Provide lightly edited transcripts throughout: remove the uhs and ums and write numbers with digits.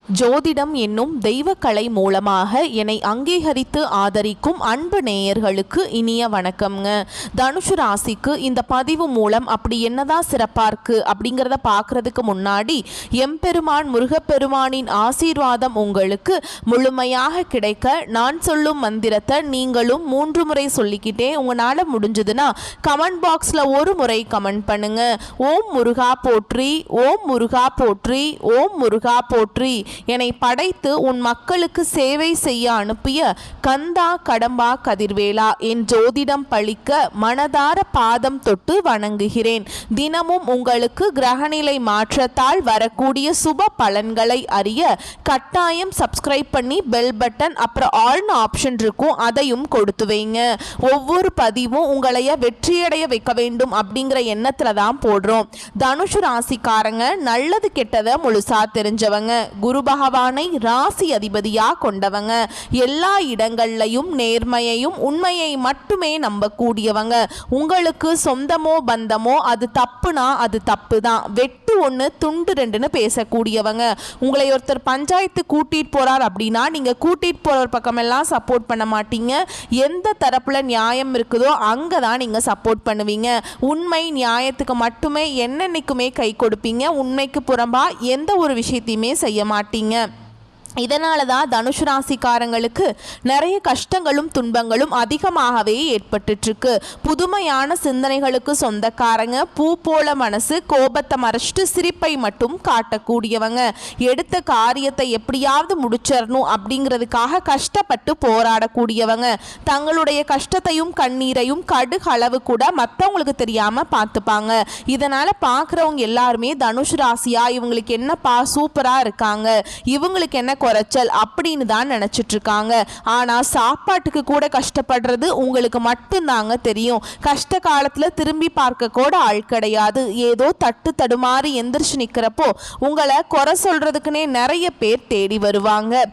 ஜோதிடம் என்னும் தெய்வக்கலை மூலமாக என்னை அங்கீகரித்து ஆதரிக்கும் அன்பு நேயர்களுக்கு இனிய வணக்கம்ங்க. தனுசு ராசிக்கு இந்த பதிவு மூலம் அப்படி என்னதான் சிறப்பாக இருக்குது அப்படிங்கிறத பார்க்குறதுக்கு முன்னாடி எம்பெருமான் முருகப்பெருமானின் ஆசீர்வாதம் உங்களுக்கு முழுமையாக கிடைக்க நான் சொல்லும் மந்திரத்தை நீங்களும் 3 முறை சொல்லிக்கிட்டே உங்களால் முடிஞ்சதுன்னா கமெண்ட் பாக்ஸில் ஒரு முறை கமெண்ட் பண்ணுங்க. ஓம் முருகா போற்றி, ஓம் முருகா போற்றி, ஓம் முருகா போற்றி. என்னை படைத்து உன் மக்களுக்கு சேவை செய்ய அனுப்பிய கந்தா கடம்பா கதிர்வேலா என் ஜோதிடம் பழிக்க மனதார பாதம் தொட்டு வணங்குகிறேன். தினமும் உங்களுக்கு கிரகநிலை மாற்றத்தால் வரக்கூடிய சுப பலன்களை அறிய கட்டாயம் சப்ஸ்கிரைப் பண்ணி பெல் பட்டன் அப்புறம் ஆல்னு ஆப்ஷன் இருக்கும், அதையும் கொடுத்து வைங்க. ஒவ்வொரு பதிவும் உங்களைய வெற்றியடைய வைக்க வேண்டும் அப்படிங்கிற எண்ணத்துல தான் போடுறோம். தனுசு ராசிக்காரங்க நல்லது கெட்டதை முழுசா தெரிஞ்சவங்க, குரு பகவானை ராசி அதிபதியா கொண்டவங்க, எல்லா இடங்கள்லையும் நேர்மையையும் உண்மையை மட்டுமே நம்பக்கூடியவங்க. உங்களுக்கு சொந்தமோ பந்தமோ அது தப்புனா அது தப்பு தான், வெட்டு ஒன்று துண்டு ரெண்டுன்னு பேசக்கூடியவங்க. உங்களை ஒருத்தர் பஞ்சாயத்து கூட்டிட்டு போறார் அப்படின்னா நீங்க கூட்டிட்டு போற பக்கமெல்லாம் சப்போர்ட் பண்ண மாட்டீங்க. எந்த தரப்புல நியாயம் இருக்குதோ அங்கதான் நீங்க சப்போர்ட் பண்ணுவீங்க. உண்மை நியாயத்துக்கு மட்டுமே என்னென்னைக்குமே கை கொடுப்பீங்க. உண்மைக்கு புறம்பா எந்த ஒரு விஷயத்தையுமே செய்ய மாட்டீங்க. இதனால தான் தனுசு ராசிக்காரங்களுக்கு நிறைய கஷ்டங்களும் துன்பங்களும் அதிகமாகவே ஏற்பட்டுருக்கு. புதுமையான சிந்தனைகளுக்கு சொந்தக்காரங்க, பூ போல மனசு, கோபத்தை மறைச்சிட்டு சிரிப்பை மட்டும் காட்டக்கூடியவங்க, எடுத்த காரியத்தை எப்படியாவது முடிச்சிடணும் அப்படிங்கிறதுக்காக கஷ்டப்பட்டு போராடக்கூடியவங்க, தங்களுடைய கஷ்டத்தையும் கண்ணீரையும் கடுகளவு கூட மற்றவங்களுக்கு தெரியாமல் பார்த்துப்பாங்க. இதனால் பார்க்குறவங்க எல்லாருமே தனுசு ராசியா இவங்களுக்கு என்னப்பா சூப்பராக இருக்காங்க, இவங்களுக்கு என்ன குறைச்சல் அப்படின்னு தான் நினைச்சிட்டு இருக்காங்க. ஆனா சாப்பாட்டுக்கு கூட கஷ்டப்படுறது உங்களுக்கு மட்டும்தாங்க தெரியும். கஷ்ட காலத்துல திரும்பி பார்க்க கூட ஆள் கிடையாது. ஏதோ தட்டு தடுமாறி எந்திரிச்சு நிக்கிறப்போ உங்களை குறை சொல்றதுக்குன்னே நிறைய பேர் தேடி வருவாங்க.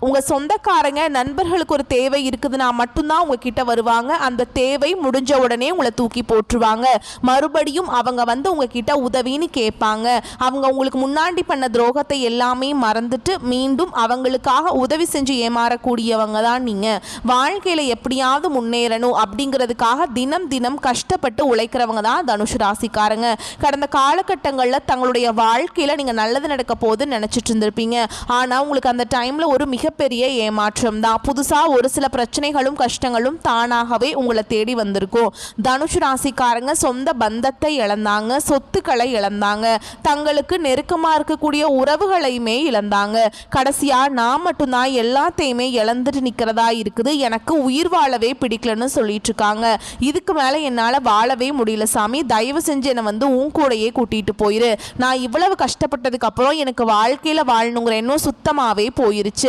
உங்கள் சொந்தக்காரங்க நண்பர்களுக்கு ஒரு தேவை இருக்குதுன்னா மட்டும்தான் உங்ககிட்ட வருவாங்க. அந்த தேவை முடிஞ்ச உடனே உங்களை தூக்கி போட்டுருவாங்க. மறுபடியும் அவங்க வந்து உங்ககிட்ட உதவின்னு கேட்பாங்க. அவங்க உங்களுக்கு முன்னாடி பண்ண துரோகத்தை எல்லாமே மறந்துட்டு மீண்டும் அவங்களுக்காக உதவி செஞ்சு ஏமாறக்கூடியவங்க தான் நீங்கள். வாழ்க்கையில் எப்படியாவது முன்னேறணும் அப்படிங்கிறதுக்காக தினம் தினம் கஷ்டப்பட்டு உழைக்கிறவங்க தான் தனுசு ராசிக்காரங்க. கடந்த காலகட்டங்களில் தங்களுடைய வாழ்க்கையில் நீங்கள் நல்லது நடக்க போகுதுன்னு நினச்சிட்டு இருந்திருப்பீங்க. ஆனால் உங்களுக்கு அந்த டைமில் ஒரு மிகப்பெரிய ஏமாற்றம் தான். புதுசாக ஒரு சில பிரச்சனைகளும் கஷ்டங்களும் தானாகவே உங்களை தேடி வந்திருக்கும். தனுசு ராசிக்காரங்க சொந்த பந்தத்தை இழந்தாங்க, சொத்துக்களை இழந்தாங்க, தங்களுக்கு நெருக்கமாக இருக்கக்கூடிய உறவுகளையுமே இழந்தாங்க. கடைசியாக நான் மட்டும்தான் எல்லாத்தையுமே இழந்துட்டு நிற்கிறதா இருக்குது, எனக்கு உயிர் வாழவே பிடிக்கலன்னு சொல்லிட்டு இருக்காங்க. இதுக்கு மேலே என்னால் வாழவே முடியல சாமி, தயவு செஞ்சு என்னை வந்து உன் கூடையே கூட்டிகிட்டு போயிரு. நான் இவ்வளவு கஷ்டப்பட்டதுக்கு அப்புறம் எனக்கு வாழ்க்கையில் வாழணுங்கிற எண்ணம் சுத்தமாகவே போயிருச்சு.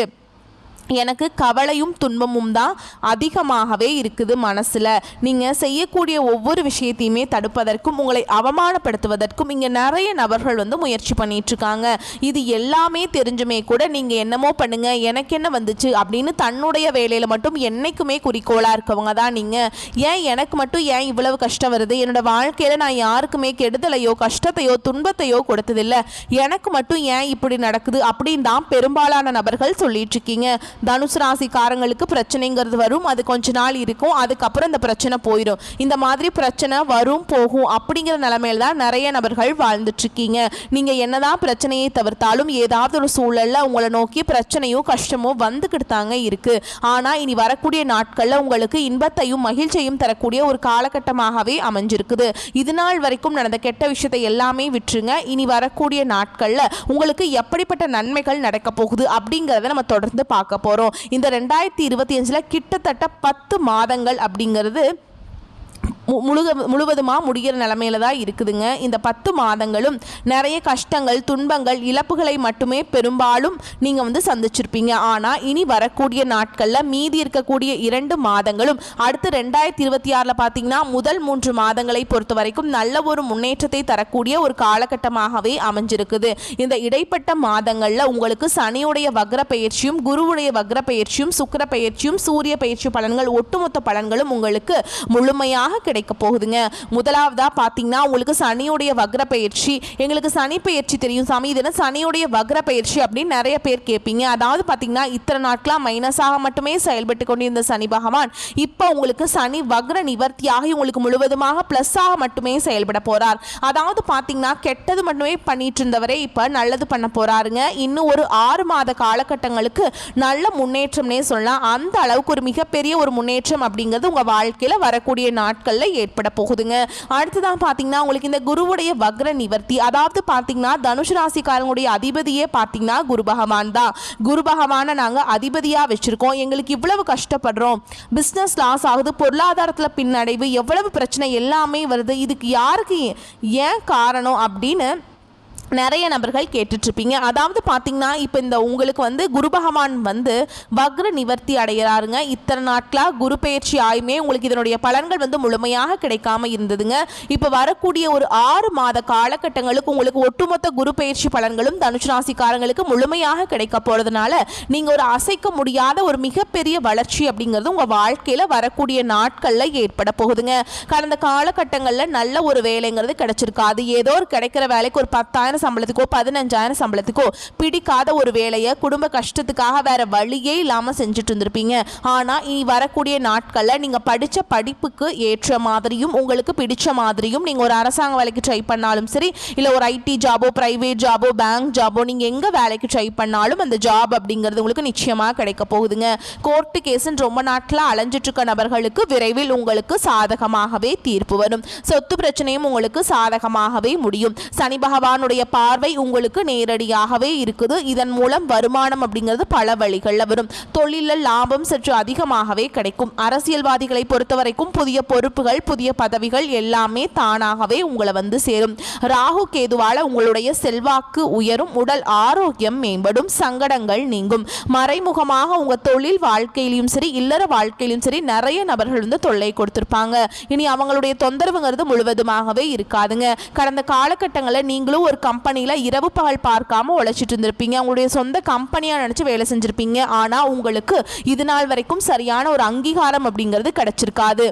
எனக்கு கவலையும் துன்பமும் தான் அதிகமாகவே இருக்குது மனசில். நீங்கள் செய்யக்கூடிய ஒவ்வொரு விஷயத்தையுமே தடுப்பதற்கும் உங்களை அவமானப்படுத்துவதற்கும் இங்கே நிறைய நபர்கள் வந்து முயற்சி பண்ணிகிட்ருக்காங்க. இது எல்லாமே தெரிஞ்சுமே கூட நீங்கள் என்னமோ பண்ணுங்க, எனக்கு என்ன வந்துச்சு அப்படின்னு தன்னுடைய வேலையில் மட்டும் என்றைக்குமே குறிக்கோளாக இருக்கவங்க தான் நீங்கள். ஏன் எனக்கு மட்டும் ஏன் இவ்வளவு கஷ்டம் வருது, என்னோடய வாழ்க்கையில் நான் யாருக்குமே கெடுதலையோ கஷ்டத்தையோ துன்பத்தையோ கொடுத்ததில்லை, எனக்கு மட்டும் ஏன் இப்படி நடக்குது அப்படின்னு தான் பெரும்பாலான நபர்கள் சொல்லிட்டு இருக்கீங்க. தனுசு ராசிக்காரங்களுக்கு பிரச்சனைங்கிறது வரும், அது கொஞ்ச நாள் இருக்கும், அதுக்கப்புறம் இந்த பிரச்சனை போயிடும். இந்த மாதிரி பிரச்சனை வரும் போகும் அப்படிங்கிற நிலைமையில தான் நிறைய நபர்கள் வாழ்ந்துட்டு இருக்கீங்க. நீங்க என்னதான் பிரச்சனையை தவிர்த்தாலும் ஏதாவது ஒரு சூழல்ல உங்களை நோக்கி பிரச்சனையும் கஷ்டமும் வந்துக்கிட்டு தாங்க இருக்கு. ஆனா இனி வரக்கூடிய நாட்கள்ல உங்களுக்கு இன்பத்தையும் மகிழ்ச்சியையும் தரக்கூடிய ஒரு காலகட்டமாகவே அமைஞ்சிருக்குது. இது நாள் வரைக்கும் நடந்த கெட்ட விஷயத்தை எல்லாமே விட்டுருங்க. இனி வரக்கூடிய நாட்கள்ல உங்களுக்கு எப்படிப்பட்ட நன்மைகள் நடக்க போகுது அப்படிங்கிறத நம்ம தொடர்ந்து பார்க்க போறோம். இந்த 2025 கிட்டத்தட்ட 10 மாதங்கள் அப்படிங்கிறது முழுவதுமாக முடிகிற நிலைமையில தான் இருக்குதுங்க. இந்த 10 மாதங்களும் நிறைய கஷ்டங்கள் துன்பங்கள் இழப்புகளை மட்டுமே பெரும்பாலும் நீங்கள் வந்து சந்திச்சிருப்பீங்க. ஆனால் இனி வரக்கூடிய நாட்களில் மீதி இருக்கக்கூடிய 2 மாதங்களும் அடுத்து 2026 பார்த்தீங்கன்னா முதல் 3 மாதங்களை பொறுத்த வரைக்கும் நல்ல ஒரு முன்னேற்றத்தை தரக்கூடிய ஒரு காலகட்டமாகவே அமைஞ்சிருக்குது. இந்த இடைப்பட்ட மாதங்களில் உங்களுக்கு சனியுடைய வக்ர பயிற்சியும் குருவுடைய வக்ர பயிற்சியும் சுக்கிர பயிற்சியும் சூரிய பயிற்சி பலன்கள் ஒட்டுமொத்த பலன்களும் உங்களுக்கு முழுமையாக கிடைக்க போகுதுங்க. முதலாவதா பார்த்தீங்கன்னா உங்களுக்கு சனியுடைய வக்ர பயிற்சி. எங்களுக்கு சனி பயிற்சி தெரியும் சாமி, இது என்ன சனியுடைய வக்ர பயிற்சி அப்படின்னு நிறைய பேர் கேட்பீங்க. அதாவது பார்த்தீங்கன்னா இத்தனை நாட்களாக மைனஸாக மட்டுமே செயல்பட்டு கொண்டிருந்த சனி பகவான் இப்போ உங்களுக்கு சனி வக்ர நிவர்த்தியாகி உங்களுக்கு முழுவதுமாக ப்ளஸ்ஸாக மட்டுமே செயல்பட போறார். அதாவது பார்த்தீங்கன்னா கெட்டது மட்டுமே பண்ணிட்டு இருந்தவரே இப்போ நல்லது பண்ண போறாருங்க. இன்னும் ஒரு 6 மாத காலகட்டங்களுக்கு நல்ல முன்னேற்றம்னே சொல்லலாம். அந்த அளவுக்கு ஒரு மிகப்பெரிய ஒரு முன்னேற்றம் அப்படிங்கிறது உங்க வாழ்க்கையில வரக்கூடிய நாட்கள்ல ஏற்பட போகுதுங்க. அடுத்ததான் பார்த்தீங்கன்னா உங்களுக்கு இந்த குருவுடைய வக்ர நிவர்த்தி, அதாவது பார்த்தீங்கன்னா தனுசு ராசிக்காரங்களுடைய அதிபதியே பார்த்தீங்கன்னா குரு பகவான் தான். குரு பகவானை நாங்கள் அதிபதியாக வச்சிருக்கோம். எங்களுக்கு இவ்வளவு கஷ்டப்படுறோம், பிஸ்னஸ் லாஸ் ஆகுது, பொருளாதாரத்தில் பின்னடைவு, எவ்வளவு பிரச்சனை எல்லாமே வருது, இதுக்கு யாருக்கு ஏன் காரணம் அப்படின்னு நிறைய நபர்கள் கேட்டுட்ருப்பீங்க. அதாவது பார்த்தீங்கன்னா இப்போ இந்த உங்களுக்கு வந்து குரு பகவான் வந்து வக்ர நிவர்த்தி அடைகிறாருங்க. இத்தனை நாட்களாக குரு பயிற்சி ஆயுமே உங்களுக்கு இதனுடைய பலன்கள் வந்து முழுமையாக கிடைக்காம இருந்ததுங்க. இப்போ வரக்கூடிய ஒரு 6 மாத காலகட்டங்களுக்கு உங்களுக்கு ஒட்டுமொத்த குரு பயிற்சி பலன்களும் தனுசு ராசிக்காரங்களுக்கு முழுமையாக கிடைக்க போகிறதுனால நீங்கள் ஒரு அசைக்க முடியாத ஒரு மிகப்பெரிய வளர்ச்சி அப்படிங்கிறது உங்கள் வாழ்க்கையில் வரக்கூடிய நாட்களில் ஏற்பட போகுதுங்க. கடந்த காலகட்டங்களில் நல்ல ஒரு வேலைங்கிறது கிடைச்சிருக்காது. ஏதோ ஒரு கிடைக்கிற வேலைக்கு ஒரு 10,000 சம்பளத்துக்கோ 15,000 சம்பளத்துக்கோ பிடிக்காத ஒரு வேலையை குடும்ப கஷ்டத்துக்காக வேற வழியே இல்லாமல் செஞ்சுட்டு இருந்திருப்பீங்க. ஆனால் இனி வரக்கூடிய நாட்களில் நீங்கள் படித்த படிப்புக்கு ஏற்ற மாதிரியும் உங்களுக்கு பிடிச்ச மாதிரியும் நீங்கள் ஒரு அரசாங்க வேலைக்கு ட்ரை பண்ணாலும் சரி, இல்லை ஒரு ஐடி ஜாபோ, பிரைவேட் ஜாபோ, பேங்க் ஜாபோ, நீங்கள் எங்கே வேலைக்கு ட்ரை பண்ணாலும் அந்த ஜாப் அப்படிங்கிறது உங்களுக்கு நிச்சயமாக கிடைக்க போகுதுங்க. கோர்ட்டு கேஸுன்னு ரொம்ப நாட்களாக அலைஞ்சிட்டு இருக்க நபர்களுக்கு விரைவில் உங்களுக்கு சாதகமாகவே தீர்ப்பு வரும். சொத்து பிரச்சனையும் உங்களுக்கு சாதகமாகவே முடியும். சனி பகவானுடைய பார்வை உங்களுக்கு நேரடியாகவே இருக்குது. இதன் மூலம் வருமானம் அப்படிங்கிறது பல வழிகளில் வரும். தொழிலில் லாபம் சற்று அதிகமாகவே கிடைக்கும். அரசியல்வாதிகளை பொறுத்த வரைக்கும் புதிய பொறுப்புகள், புதிய பதவிகள் எல்லாமே தானாகவே உங்களை வந்து சேரும். ராகு கேதுவால உங்களுடைய செல்வாக்கு உயரும், உடல் ஆரோக்கியம் மேம்படும், சங்கடங்கள் நீங்கும். மறைமுகமாக உங்க தொழில் வாழ்க்கையிலும் சரி, இல்லற வாழ்க்கையிலும் சரி நிறைய நபர்கள் வந்து தொல்லை கொடுத்திருப்பாங்க. இனி அவங்களுடைய தொந்தரவுங்கிறது முழுவதுமாகவே இருக்காதுங்க. கடந்த காலகட்டங்களில் நீங்களும் ஒரு கம்பெனியில் இரவு பகல் பார்க்காம உழைச்சிட்டு இருந்திருப்பீங்க. உங்களுடைய சொந்த கம்பெனியாக நினச்சி வேலை செஞ்சுருப்பீங்க. ஆனால் உங்களுக்கு இது நாள் வரைக்கும் சரியான ஒரு அங்கீகாரம் அப்படிங்கிறது கிடைச்சிருக்காது.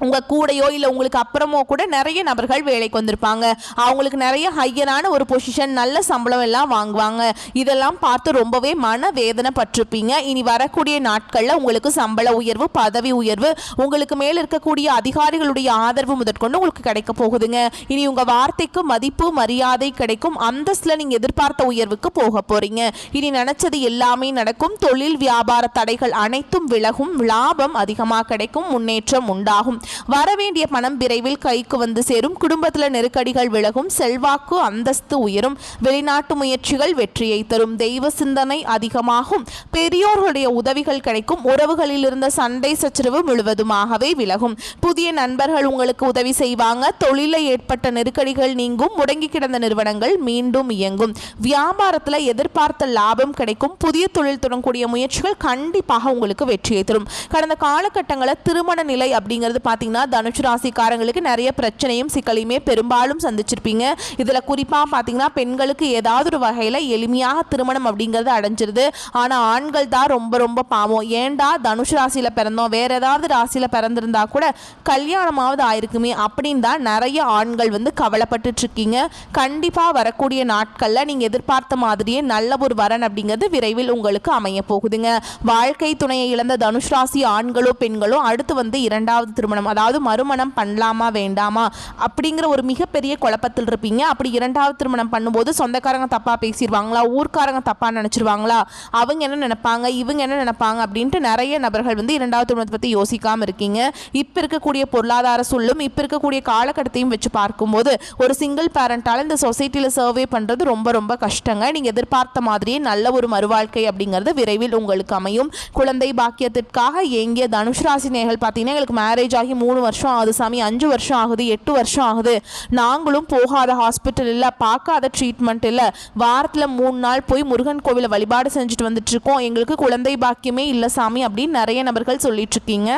உங்கள் கூடையோ இல்லை உங்களுக்கு அப்புறமோ கூட நிறைய நபர்கள் வேலைக்கு வந்திருப்பாங்க. அவங்களுக்கு நிறைய ஹையரான ஒரு பொசிஷன், நல்ல சம்பளம் எல்லாம் வாங்குவாங்க. இதெல்லாம் பார்த்து ரொம்பவே மன வேதனை பட்டிருப்பீங்க. இனி வரக்கூடிய நாட்களில் உங்களுக்கு சம்பள உயர்வு, பதவி உயர்வு, உங்களுக்கு மேலே இருக்கக்கூடிய அதிகாரிகளுடைய ஆதரவு முதற்கொண்டு உங்களுக்கு கிடைக்க போகுதுங்க. இனி உங்கள் வார்த்தைக்கு மதிப்பு, மரியாதை கிடைக்கும். அந்தஸ்தில் நீங்கள் எதிர்பார்த்த உயர்வுக்கு போக போகிறீங்க. இனி நினச்சது எல்லாமே நடக்கும். தொழில் வியாபார தடைகள் அனைத்தும் விலகும். லாபம் அதிகமாக கிடைக்கும். முன்னேற்றம் உண்டாகும். வரவேண்டிய பணம் விரைவில் கைக்கு வந்து சேரும். குடும்பத்தில் நெருக்கடிகள் விலகும். செல்வாக்கு அந்தஸ்து உயரும். வெளிநாட்டு முயற்சிகள் வெற்றியை தரும். தெய்வ சிந்தனை அதிகமாகும். பெரியோர்களுடைய உதவிகள் கிடைக்கும். உறவுகளில் இருந்த சண்டை சச்சரவு முழுவதுமாகவே விலகும். புதிய நண்பர்கள் உங்களுக்கு உதவி செய்வாங்க. தொழிலில் ஏற்பட்ட நெருக்கடிகள் நீங்கும். முடங்கி கிடந்த நிறுவனங்கள் மீண்டும் இயங்கும். வியாபாரத்தில் எதிர்பார்த்த லாபம் கிடைக்கும். புதிய தொழில் தொடங்கக்கூடிய முயற்சிகள் கண்டிப்பாக உங்களுக்கு வெற்றியை தரும். கடந்த காலகட்டங்களில் திருமண நிலை அப்படிங்கிறது பார்த்தீங்கன்னா தனுசு ராசிக்காரங்களுக்கு நிறைய பிரச்சனையும் சிக்கலையுமே பெரும்பாலும் சந்திச்சிருப்பீங்க. இதில் குறிப்பாக பார்த்தீங்கன்னா பெண்களுக்கு ஏதாவது ஒரு வகையில் எளிமையாக திருமணம் அப்படிங்கிறது அடைஞ்சிருது. ஆனால் ஆண்கள் தான் ரொம்ப ரொம்ப பாவம். ஏண்டா தனுசு ராசியில் பிறந்தோம், வேற ஏதாவது ராசியில் பிறந்திருந்தா கூட கல்யாணமாவது ஆயிருக்குமே அப்படின்னு தான் நிறைய ஆண்கள் வந்து கவலைப்பட்டு இருக்கீங்க. கண்டிப்பாக வரக்கூடிய நாட்களில் நீங்கள் எதிர்பார்த்த மாதிரியே நல்ல ஒரு வரன் அப்படிங்கிறது விரைவில் உங்களுக்கு அமைய போகுதுங்க. வாழ்க்கை துணையை இழந்த தனுசு ராசி ஆண்களோ பெண்களோ அடுத்து வந்து 2வது திருமணம், அதாவது மறுமணம் பண்ணலாமா வேண்டாமா அப்படிங்கிற ஒரு மிகப்பெரிய குழப்பத்தில் இருப்பீங்க. அப்படி 2வது திருமணம் பண்ணும்போது சொந்தக்காரங்க தப்பாக பேசிடுவாங்களா, ஊர்க்காரங்க தப்பாக நினச்சிருவாங்களா, அவங்க என்ன நினைப்பாங்க, இவங்க என்ன நினைப்பாங்க அப்படின்ட்டு நிறைய நபர்கள் வந்து 2வது திருமணத்தை பற்றி யோசிக்காமல் இருக்கீங்க. இப்போ இருக்கக்கூடிய பொருளாதார சூழலும் இப்போ இருக்கக்கூடிய காலகட்டத்தையும் வச்சு பார்க்கும்போது ஒரு சிங்கிள் பேரண்டால் இந்த சொசைட்டியில் சர்வே பண்ணுறது ரொம்ப ரொம்ப கஷ்டங்க. நீங்கள் எதிர்பார்த்த மாதிரியே நல்ல ஒரு மறுவாழ்க்கை அப்படிங்கிறது விரைவில் உங்களுக்கு அமையும். குழந்தை பாக்கியத்திற்காக எங்கே தனுசு ராசி நேயர்கள் பார்த்தீங்கன்னா எங்களுக்கு மேரேஜ் ஆகி 3 வருஷம் ஆகுது சாமி, 5 வருஷம் ஆகுது, 8 வருஷம் ஆகுது, நாங்களும் போகாத ஹாஸ்பிட்டல் இல்லை, பார்க்காத ட்ரீட்மெண்ட் இல்லை, வாரத்தில் 3 நாள் போய் முருகன் கோவிலை வழிபாடு செஞ்சுட்டு வந்துட்டு இருக்கோம், எங்களுக்கு குழந்தை பாக்கியமே இல்லை சாமி அப்படின்னு நிறைய நபர்கள் சொல்லிட்டு இருக்கீங்க.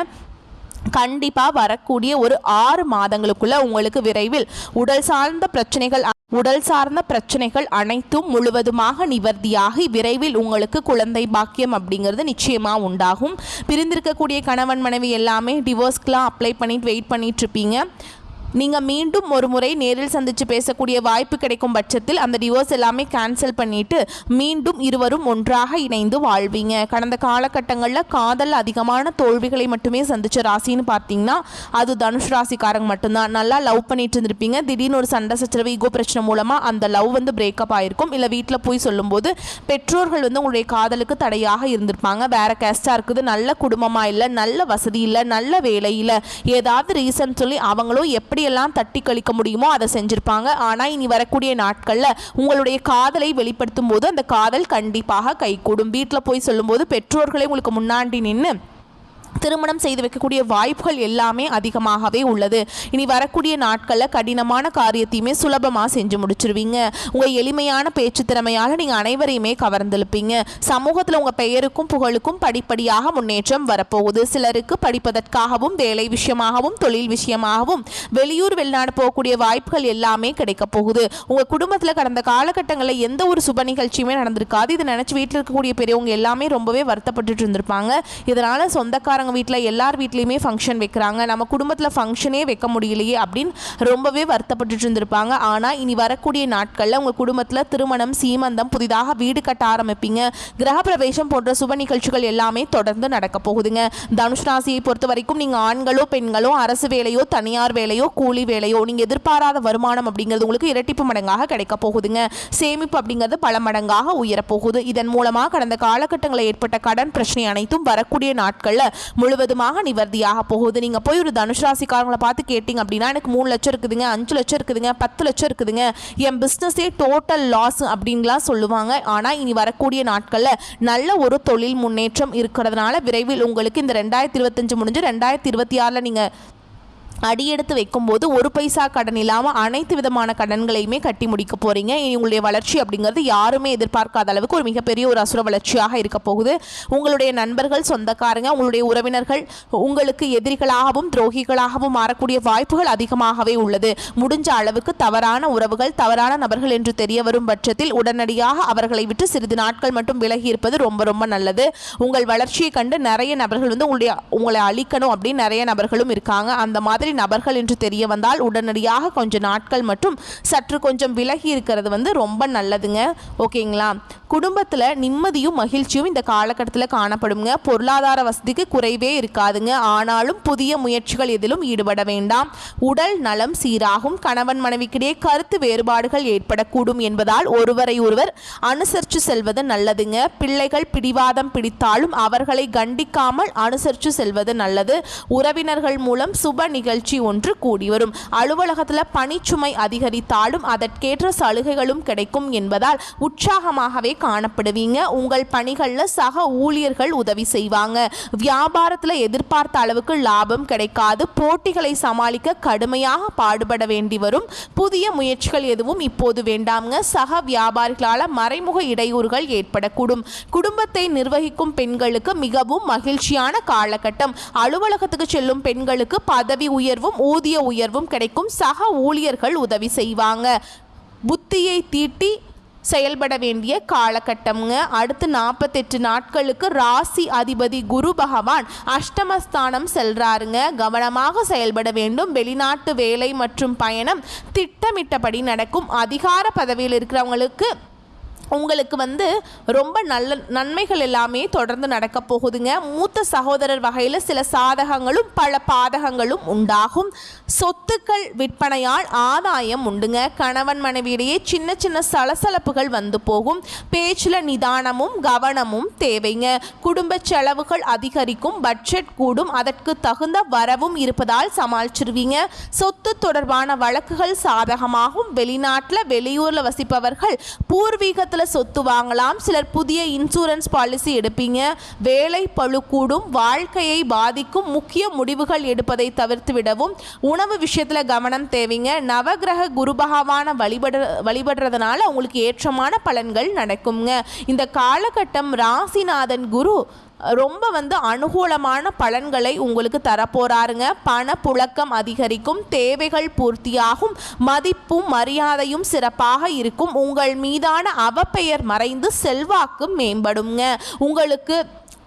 கண்டிப்பாக வரக்கூடிய ஒரு 6 மாதங்களுக்குள்ள உங்களுக்கு விரைவில் உடல் சார்ந்த பிரச்சனைகள் அனைத்தும் முழுவதுமாக நிவர்த்தியாகி விரைவில் உங்களுக்கு குழந்தை பாக்கியம் அப்படிங்கிறது நிச்சயமாக உண்டாகும். பிரிந்திருக்கக்கூடிய கணவன் மனைவி எல்லாமே டிவோர்ஸ்க்கெலாம் அப்ளை பண்ணிட்டு வெயிட் பண்ணிட்டு இருப்பீங்க. நீங்கள் மீண்டும் ஒரு முறை நேரில் சந்தித்து பேசக்கூடிய வாய்ப்பு கிடைக்கும் பட்சத்தில் அந்த டிவோர்ஸ் எல்லாமே கேன்சல் பண்ணிவிட்டு மீண்டும் இருவரும் ஒன்றாக இணைந்து வாழ்வீங்க. கடந்த காலகட்டங்களில் காதல் அதிகமான தோல்விகளை மட்டுமே சந்தித்த ராசின்னு பார்த்தீங்கன்னா அது தனுஷ் ராசிக்காரங்க மட்டும்தான். நல்லா லவ் பண்ணிட்டு இருந்திருப்பீங்க. திடீர்னு ஒரு சண்டை சச்சரவு ஈகோ பிரச்சனை மூலமாக அந்த லவ் பிரேக்கப் ஆகிருக்கும். இல்லை வீட்டில் போய் சொல்லும்போது பெற்றோர்கள் உங்களுடைய காதலுக்கு தடையாக இருந்திருப்பாங்க. வேறு கேஸ்டாக இருக்குது, நல்ல குடும்பமாக இல்லை, நல்ல வசதி இல்லை, நல்ல வேலை இல்லை, ஏதாவது ரீசன் சொல்லி அவங்களும் எப்படி எல்லாம் தட்டி கழிக்க முடியுமோ அதை செஞ்சிருப்பாங்க. ஆனால் இனி வரக்கூடிய நாட்களில் உங்களுடைய காதலை வெளிப்படுத்தும் போது அந்த காதல் கண்டிப்பாக கைகூடும். வீட்டில் போய் சொல்லும்போது பெற்றோர்களே உங்களுக்கு முன்னாடி நின்று திருமணம் செய்து வைக்கக்கூடிய வாய்ப்புகள் எல்லாமே அதிகமாகவே உள்ளது. இனி வரக்கூடிய நாட்களில் கடினமான காரியத்தையுமே சுலபமாக செஞ்சு முடிச்சிருவீங்க. உங்கள் எளிமையான பேச்சு திறமையால் நீங்கள் அனைவரையுமே கவர்ந்தெழுப்பீங்க. சமூகத்தில் உங்கள் பெயருக்கும் புகழுக்கும் படிப்படியாக முன்னேற்றம் வரப்போகுது. சிலருக்கு படிப்பதற்காகவும் வேலை விஷயமாகவும் தொழில் விஷயமாகவும் வெளியூர் வெளிநாடு போகக்கூடிய வாய்ப்புகள் எல்லாமே கிடைக்க போகுது. உங்கள் குடும்பத்தில் கடந்த காலகட்டங்களில் எந்த ஒரு சுப நிகழ்ச்சியுமே நடந்திருக்காது. இதை நினச்சி வீட்டில் இருக்கக்கூடிய பெரியவங்க எல்லாமே ரொம்பவே வருத்தப்பட்டு இருந்திருப்பாங்க. இதனால் சொந்தக்காரங்க வீட்டில் எல்லார் வீட்லையுமே ஃபங்க்ஷன் வைக்கிறாங்க, நம்ம குடும்பத்தில் ஃபங்க்ஷனே வைக்க முடியலையே அப்படின்னு ரொம்பவே வருத்தப்பட்டு இருந்திருப்பாங்க. ஆனால் இனி வரக்கூடிய நாட்களில் உங்கள் குடும்பத்தில் திருமணம், சீமந்தம், புதிதாக வீடு கட்ட ஆரம்பிப்பீங்க. கிரகப்பிரவேசம் போன்ற சுப நிகழ்ச்சிகள் எல்லாமே தொடர்ந்து நடக்க போகுதுங்க. தனுஷ் ராசியை பொறுத்த வரைக்கும் நீங்கள் ஆண்களோ பெண்களோ அரசு வேலையோ தனியார் வேலையோ கூலி வேலையோ நீங்கள் எதிர்பாராத வருமானம் அப்படிங்கிறது உங்களுக்கு இரட்டிப்பு மடங்காக கிடைக்க போகுதுங்க. சேமிப்பு அப்படிங்கிறது பல மடங்காக உயரப்போகுது. இதன் மூலமாக கடந்த காலகட்டங்களில் ஏற்பட்ட கடன் பிரச்சனை அனைத்தும் வரக்கூடிய நாட்களில் முழுவதுமாக நிவர்த்தியாக போகுது. நீங்கள் போய் ஒரு தனுஷ் ராசிக்காரங்களை பார்த்து கேட்டிங்க அப்படின்னா எனக்கு 3 லட்சம் இருக்குதுங்க, 5 லட்சம் இருக்குதுங்க, 10 லட்சம் இருக்குதுங்க, என் பிஸ்னஸே டோட்டல் லாஸ் அப்படின்லாம் சொல்லுவாங்க. ஆனால் இனி வரக்கூடிய நாட்களில் நல்ல ஒரு தொழில் முன்னேற்றம் இருக்கிறதுனால விரைவில் உங்களுக்கு இந்த 2025 முடிஞ்சு 2026 நீங்கள் அடியெடுத்து வைக்கும்போது ஒரு பைசா கடன் இல்லாமல் அனைத்து விதமான கடன்களையுமே கட்டி முடிக்க போகிறீங்க. இனி உங்களுடைய வளர்ச்சி அப்படிங்கிறது யாருமே எதிர்பார்க்காத அளவுக்கு ஒரு மிகப்பெரிய ஒரு அசுர வளர்ச்சியாக இருக்க போகுது. உங்களுடைய நண்பர்கள், சொந்தக்காரங்க, உங்களுடைய உறவினர்கள் உங்களுக்கு எதிரிகளாகவும் துரோகிகளாகவும் மாறக்கூடிய வாய்ப்புகள் அதிகமாகவே உள்ளது. முடிஞ்ச அளவுக்கு தவறான உறவுகள், தவறான நபர்கள் என்று தெரிய வரும் பட்சத்தில் உடனடியாக அவர்களை விட்டு சிறிது நாட்கள் மட்டும் விலகி இருப்பது ரொம்ப ரொம்ப நல்லது. உங்கள் வளர்ச்சியை கண்டு நிறைய நபர்கள் உங்களை அழிக்கணும் அப்படின்னு நிறைய நபர்களும் இருக்காங்க. அந்த மாதிரி நபர்கள் என்று தெரிய வந்தால் உடனடியாக கொஞ்சம் நாட்கள் மற்றும் சற்று கொஞ்சம் விலகி இருக்கிறது ரொம்ப நல்லதுங்க. ஓகேங்களா? குடும்பத்தில் நிம்மதியும் மகிழ்ச்சியும் இந்த காலகட்டத்தில் காணப்படுங்க. பொருளாதார வசதிக்கு குறைவே இருக்காதுங்க. ஆனாலும் புதிய முயற்சிகள் எதிலும் ஈடுபட வேண்டாம். உடல் நலம் சீராகும். கணவன் மனைவிக்கிடையே கருத்து வேறுபாடுகள் ஏற்படக்கூடும் என்பதால் ஒருவரை ஒருவர் அனுசரித்து செல்வது நல்லதுங்க. பிள்ளைகள் பிடிவாதம் பிடித்தாலும் அவர்களை கண்டிக்காமல் அனுசரித்து செல்வது நல்லது. உறவினர்கள் மூலம் சுப நிகழ்ச்சி ஒன்று கூடி வரும். அலுவலகத்தில் பணிச்சுமை அதிகரித்தாலும் அதற்கேற்ற சலுகைகளும் கிடைக்கும் என்பதால் உற்சாகமாகவே காணப்படுவீங்க. உங்கள் பணிகளில் சக ஊழியர்கள் உதவி செய்வாங்க. வியாபாரத்தில் எதிர்பார்த்த அளவுக்கு லாபம் கிடைக்காது. போட்டிகளை சமாளிக்க கடுமையாக பாடுபட வேண்டி வரும். புதிய முயற்சிகள் எதுவும் இப்போது வேண்டாம்ங்க. சக வியாபாரிகளால் மறைமுக இடையூறுகள் ஏற்படக்கூடும். குடும்பத்தை நிர்வகிக்கும் பெண்களுக்கு மிகவும் மகிழ்ச்சியான காலகட்டம். அலுவலகத்துக்கு செல்லும் பெண்களுக்கு பதவி உயர்வும் ஊதிய உயர்வும் கிடைக்கும். சக ஊழியர்கள் உதவி செய்வாங்க. புத்தியை தீட்டி செயல்பட வேண்டிய காலகட்டம்ங்க. அடுத்து 48 நாட்களுக்கு ராசி அதிபதி குரு பகவான் அஷ்டமஸ்தானம் செல்றாருங்க. கவனமாக செயல்பட வேண்டும். வெளிநாட்டு வேலை மற்றும் பயணம் திட்டமிட்டபடி நடக்கும். அதிகார பதவியில் இருக்கிறவங்களுக்கு உங்களுக்கு ரொம்ப நல்ல நன்மைகள் எல்லாமே தொடர்ந்து நடக்க போகுதுங்க. மூத்த சகோதரர் வகையில் சில சாதகங்களும் பல பாதகங்களும் உண்டாகும். சொத்துக்கள் விற்பனையால் ஆதாயம் உண்டுங்க. கணவன் மனைவியிடையே சின்ன சின்ன சலசலப்புகள் வந்து போகும். பேச்சில் நிதானமும் கவனமும் தேவைங்க. குடும்ப செலவுகள் அதிகரிக்கும். பட்ஜெட் கூடும். அதற்கு தகுந்த வரவும் இருப்பதால் சமாளிச்சிருவீங்க. சொத்து தொடர்பான வழக்குகள் சாதகமாகும். வெளிநாட்டில் வெளியூரில் வசிப்பவர்கள் பூர்வீகத்தில் சொத்து வாங்கலாம். சிலர் புதிய இன்சூரன்ஸ் பாலிசி எடுப்பீங்க. வேலை பளு கூடும். வாழ்க்கையை பாதிக்கும் முக்கிய முடிவுகள் எடுப்பதை தவிர்த்து விடவும். உணவு விஷயத்தில் கவனம் தேவைங்க. நவகிரக குரு பகவான வழிபடுறதுனால உங்களுக்கு ஏற்றமான பலன்கள் நடக்குங்க. இந்த காலகட்டம் ராசிநாதன் குரு ரொம்ப அனுகூலமான பலன்களை உங்களுக்கு தரப்போறாருங்க. பண புழக்கம் அதிகரிக்கும், தேவைகள் பூர்த்தியாகும், மதிப்பும் மரியாதையும் சிறப்பாக இருக்கும். உங்கள் மீதான அவப்பெயர் மறைந்து செல்வாக்கு மேம்படுங்க.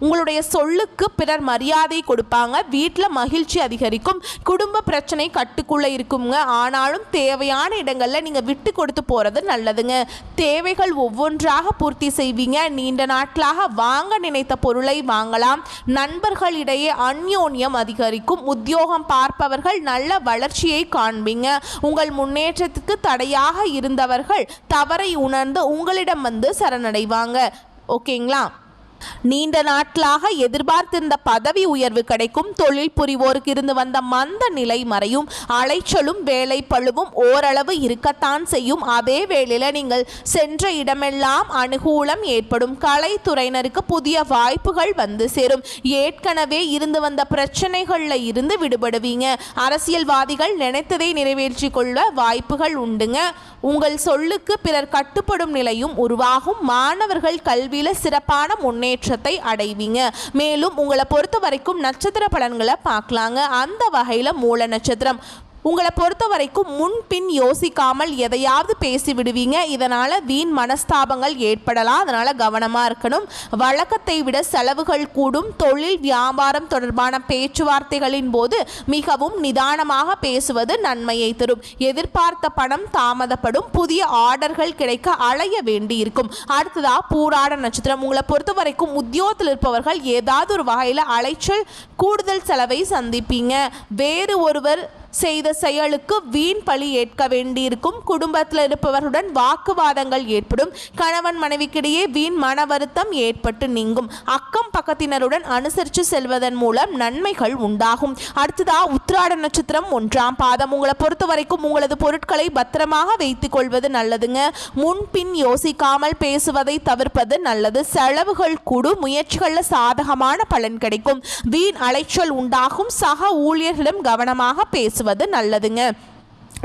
உங்களுடைய சொல்லுக்கு பிறர் மரியாதை கொடுப்பாங்க. வீட்டில் மகிழ்ச்சி அதிகரிக்கும். குடும்ப பிரச்சனை கட்டுக்குள்ளே இருக்குங்க. ஆனாலும் தேவையான இடங்களில் நீங்கள் விட்டு கொடுத்து போகிறது நல்லதுங்க. தேவைகள் ஒவ்வொன்றாக பூர்த்தி செய்வீங்க. நீண்ட நாட்களாக வாங்க நினைத்த பொருளை வாங்கலாம். நண்பர்களிடையே அந்யோன்யம் அதிகரிக்கும். உத்தியோகம் பார்ப்பவர்கள் நல்ல வளர்ச்சியை காண்பீங்க. உங்கள் முன்னேற்றத்துக்கு தடையாக இருந்தவர்கள் தவறை உணர்ந்து உங்களிடம் சரணடைவாங்க. ஓகேங்களா? நீண்ட நாட்களாக எதிர்பார்த்திருந்த பதவி உயர்வு கிடைக்கும். தொழில் புரிவோருக்கு இருந்து வந்த மந்த நிலை மறையும். அலைச்சலும் வேலை பழுவும் ஓரளவு இருக்கத்தான் செய்யும். அதே வேளையில் நீங்கள் சென்ற இடமெல்லாம் அனுகூலம் ஏற்படும். கலைத்துறையினருக்கு புதிய வாய்ப்புகள் சேரும். ஏற்கனவே இருந்து வந்த பிரச்சனைகளில் இருந்து விடுபடுவீங்க. அரசியல்வாதிகள் நினைத்ததை நிறைவேற்றி கொள்ள வாய்ப்புகள் உண்டுங்க. உங்கள் சொல்லுக்கு பிறர் கட்டுப்படும் நிலையும் உருவாகும். மாணவர்கள் கல்வியில் சிறப்பான முன்னேற்றத்தை அடைவீங்க. மேலும் உங்களை பொறுத்த வரைக்கும் நட்சத்திர பலன்களை பார்க்கலாங்க. அந்த வகையில் மூல நட்சத்திரம் உங்களை பொறுத்த வரைக்கும் முன்பின் யோசிக்காமல் எதையாவது பேசி விடுவீங்க. இதனால் வீண் மனஸ்தாபங்கள் ஏற்படலாம். அதனால் கவனமாக இருக்கணும். வழக்கத்தை விட செலவுகள் கூடும். தொழில் வியாபாரம் தொடர்பான பேச்சுவார்த்தைகளின் போது மிகவும் நிதானமாக பேசுவது நன்மையை தரும். எதிர்பார்த்த பணம் தாமதப்படும். புதிய ஆர்டர்கள் கிடைக்க அலைய வேண்டி இருக்கும். அடுத்ததா பூராட நட்சத்திரம் உங்களை பொறுத்த வரைக்கும் உத்தியோகத்தில் இருப்பவர்கள் ஏதாவது ஒரு வகையில் அலைச்சல் கூடுதல் செலவை சந்திப்பீங்க. வேறு ஒருவர் செய்த செயலுக்கு வீண் பழி ஏற்க வேண்டியிருக்கும். குடும்பத்தில் இருப்பவர்களுடன் வாக்குவாதங்கள் ஏற்படும். கணவன் மனைவிக்கிடையே வீண் மன வருத்தம் ஏற்பட்டு நீங்கும். அக்கம் பக்கத்தினருடன் அனுசரித்து செல்வதன் மூலம் நன்மைகள் உண்டாகும். அடுத்ததா உத்திராட நட்சத்திரம் 1ஆம் பாதம் உங்களை பொறுத்த வரைக்கும் உங்களது பொருட்களை பத்திரமாக வைத்துக் கொள்வது நல்லதுங்க. முன்பின் யோசிக்காமல் பேசுவதை தவிர்ப்பது நல்லது. செலவுகள் கூடும். முயற்சிகளில் சாதகமான பலன் கிடைக்கும். வீண் அலைச்சல் உண்டாகும். சக ஊழியர்களிடம் கவனமாக பேசுவது நல்லதுங்க.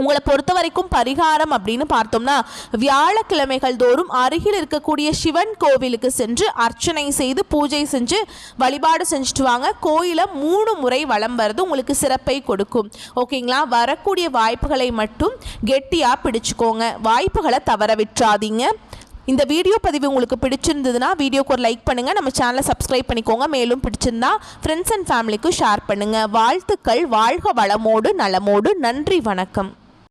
உங்களை பொறுத்த வரைக்கும் பரிகாரம் அப்படின்னு பார்த்தோம்னா வியாழக்கிழமைகள் தோறும் அருகில் இருக்கக்கூடிய சிவன் கோவிலுக்கு சென்று அர்ச்சனை செய்து பூஜை செஞ்சு வழிபாடு செஞ்சுட்டு வாங்க. கோயிலை 3 முறை வலம் வருது உங்களுக்கு சிறப்பை கொடுக்கும். ஓகேங்களா? வரக்கூடிய வாய்ப்புகளை மட்டும் கெட்டியாக பிடிச்சுக்கோங்க. வாய்ப்புகளை தவற விட்டுறாதீங்க. இந்த வீடியோ பதிவு உங்களுக்கு பிடிச்சிருந்ததுன்னா வீடியோக்கு ஒரு லைக் பண்ணுங்கள். நம்ம சேனலை சப்ஸ்கிரைப் பண்ணிக்கோங்க. மேலும் பிடிச்சிருந்தா ஃப்ரெண்ட்ஸ் அண்ட் ஃபேமிலிக்கு ஷேர் பண்ணுங்கள். வாழ்த்துக்கள். வாழ்க வளமோடு நலமோடு. நன்றி, வணக்கம்.